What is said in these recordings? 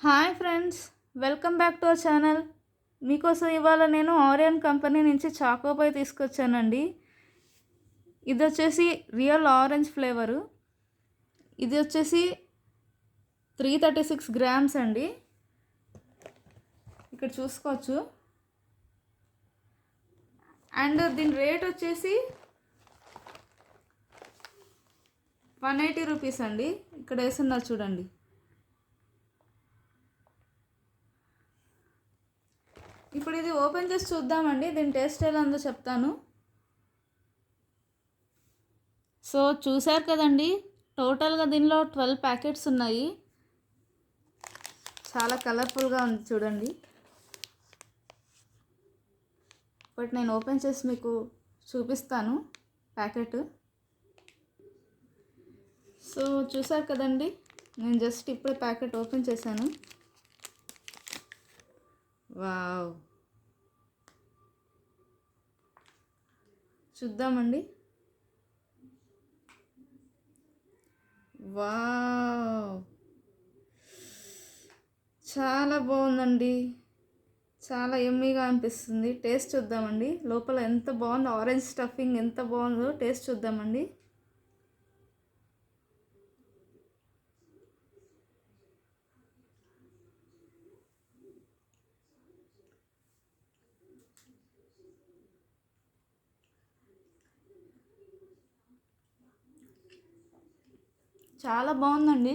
Hi friends, welcome back to our channel. మీకోసం ఇవాళ నేను ఆరియన్ కంపెనీ నుంచి చాకోపై తీసుకొచ్చానండి. ఇది వచ్చేసి రియల్ ఆరెంజ్ ఫ్లేవరు. ఇది వచ్చేసి 336 గ్రామ్స్ అండి. ఇక్కడ చూసుకోవచ్చు. అండ్ దీని రేట్ వచ్చేసి 180 రూపీస్ అండి. ఇక్కడ వేస్తున్నారు చూడండి. ఇప్పుడు ఇది ఓపెన్ చేసి చూద్దామండి. దీని టేస్ట్ ఎలా ఉందో చెప్తాను. సో చూసారు కదండి, టోటల్గా దీనిలో 12 ప్యాకెట్స్ ఉన్నాయి. చాలా కలర్ఫుల్గా ఉంది చూడండి. బట్ నేను ఓపెన్ చేసి మీకు చూపిస్తాను ప్యాకెట్. సో చూసారు కదండి, నేను జస్ట్ ఇప్పుడే ప్యాకెట్ ఓపెన్ చేశాను. వావ్, చూద్దామండి. వావ్, చాలా బాగుందండి. చాలా యమ్మీగా అనిపిస్తుంది. టేస్ట్ చూద్దామండి. లోపల ఎంత బాగుందో, ఆరెంజ్ స్టఫింగ్ ఎంత బాగుందో టేస్ట్ చూద్దామండి. చాలా బాగుందండి.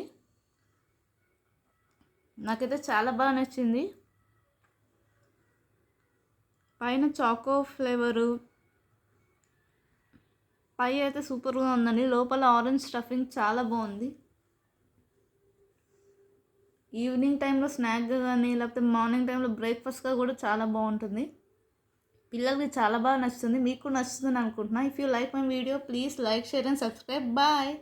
నాకైతే చాలా బాగా నచ్చింది. పైన చాకో ఫ్లేవరు, పై అయితే సూపర్గా ఉందండి. లోపల ఆరెంజ్ స్టఫింగ్ చాలా బాగుంది. ఈవినింగ్ టైంలో స్నాక్గా కానీ లేకపోతే మార్నింగ్ టైంలో బ్రేక్ఫాస్ట్గా కూడా చాలా బాగుంటుంది. పిల్లలకి చాలా బాగా నచ్చుతుంది. మీకు నచ్చుతుంది అనుకుంటున్నా. If you like my video, please like, share and subscribe. Bye.